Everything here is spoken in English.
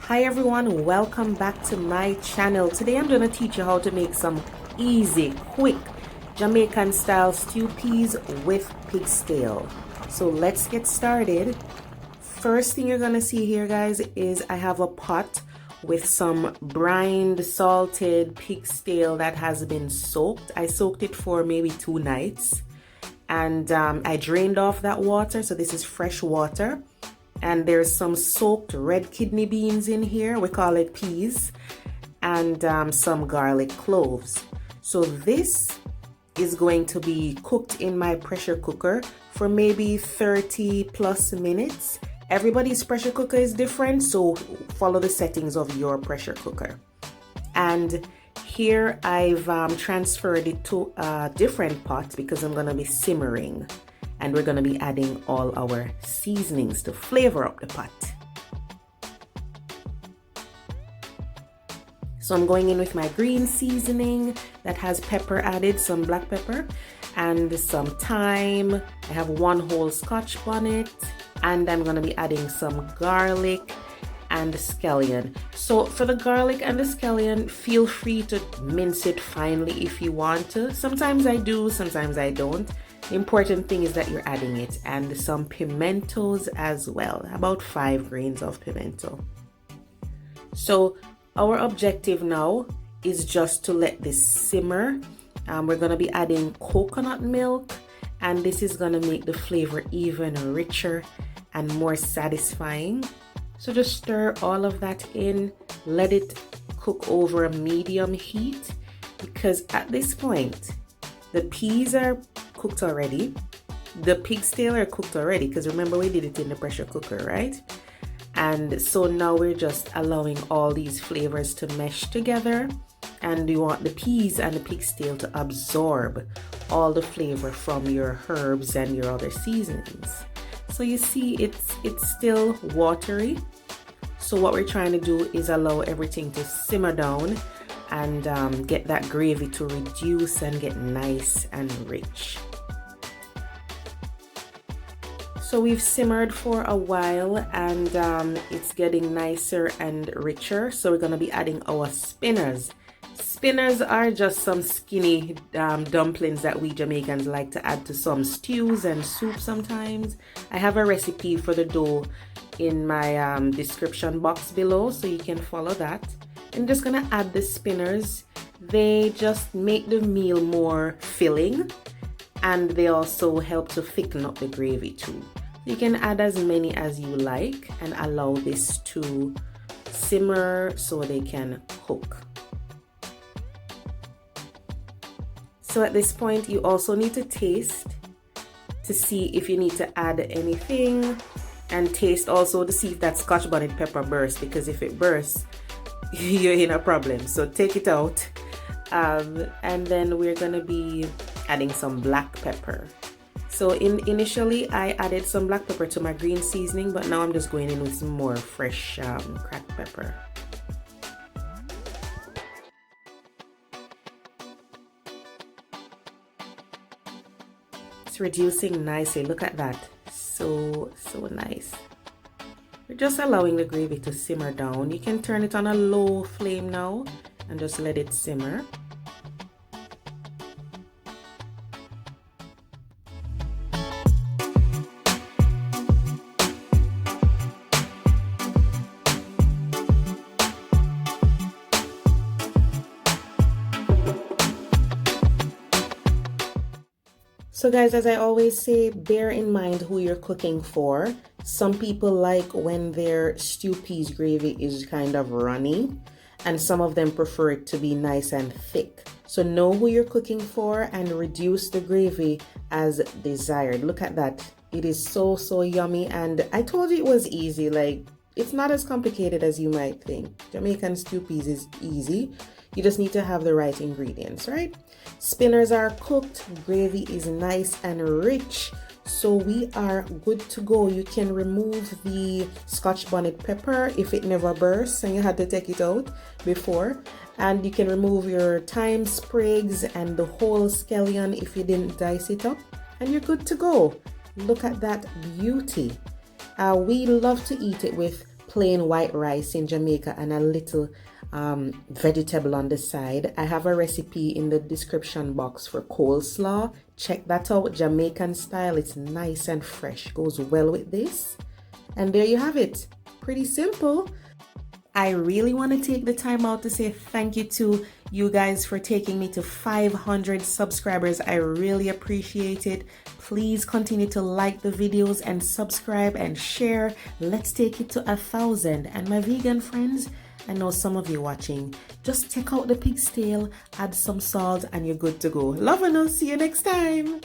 Hi everyone, welcome back to my channel. Today I'm going to teach you how to make some easy, quick Jamaican style stew peas with pig's tail. So let's get started. First thing you're going to see here, guys, is I have a pot with some brined salted pig's tail that has been soaked. I soaked it for maybe 2 nights and I drained off that water, so this is fresh water. And there's some soaked red kidney beans in here, we call it peas, and some garlic cloves. So this is going to be cooked in my pressure cooker for maybe 30 plus minutes. Everybody's pressure cooker is different, so follow the settings of your pressure cooker. And here I've transferred it to a different pot because I'm gonna be simmering. And we're going to be adding all our seasonings to flavor up the pot. So I'm going in with my green seasoning that has pepper added, some black pepper and some thyme. I have 1 whole Scotch bonnet, and I'm going to be adding some garlic and scallion. So for the garlic and the scallion, feel free to mince it finely if you want to. Sometimes I do, sometimes I don't. The important thing is that you're adding it, and some pimentos as well, about 5 grains of pimento. So our objective now is just to let this simmer. We're going to be adding coconut milk, and this is going to make the flavor even richer and more satisfying. So just stir all of that in, let it cook over a medium heat, because at this point the peas are cooked already, the pig's tail are cooked already, because remember we did it in the pressure cooker, right? And so now we're just allowing all these flavors to mesh together, and you want the peas and the pig's tail to absorb all the flavor from your herbs and your other seasonings. So you see it's still watery, so what we're trying to do is allow everything to simmer down and get that gravy to reduce and get nice and rich. So we've simmered for a while, and it's getting nicer and richer. So we're going to be adding our spinners. Spinners are just some skinny dumplings that we Jamaicans like to add to some stews and soup sometimes. I have a recipe for the dough in my description box below, so you can follow that. I'm just gonna add the spinners. They just make the meal more filling, and they also help to thicken up the gravy too. You can add as many as you like and allow this to simmer so they can cook. So at this point you also need to taste to see if you need to add anything, and taste also to see if that Scotch bonnet pepper bursts, because if it bursts you're in a problem. So take it out, and then we're gonna be adding some black pepper. So initially I added some black pepper to my green seasoning, but now I'm just going in with some more fresh cracked pepper. It's reducing nicely, look at that, so nice. We're just allowing the gravy to simmer down. You can turn it on a low flame now and just let it simmer. So guys, as I always say, bear in mind who you're cooking for. Some people like when their stew peas gravy is kind of runny, and some of them prefer it to be nice and thick. So know who you're cooking for and reduce the gravy as desired. Look at that. It is so yummy, and I told you it was easy. Like, it's not as complicated as you might think. Jamaican stew peas is easy. You just need to have the right ingredients, right? Spinners are cooked, gravy is nice and rich, so we are good to go. You can remove the Scotch bonnet pepper if it never bursts and you had to take it out before, and you can remove your thyme sprigs and the whole scallion if you didn't dice it up, and you're good to go. Look at that beauty. We love to eat it with plain white rice in Jamaica and a little vegetable on the side. I have a recipe in the description box for coleslaw. Check that out, Jamaican style. It's nice and fresh, goes well with this. And there you have it, pretty simple. I really want to take the time out to say thank you to you guys for taking me to 500 subscribers. I really appreciate it. Please continue to like the videos and subscribe and share. Let's take it to 1,000. And my vegan friends, I know some of you watching, just take out the pig's tail, add some salt, and you're good to go. Love and I'll see you next time.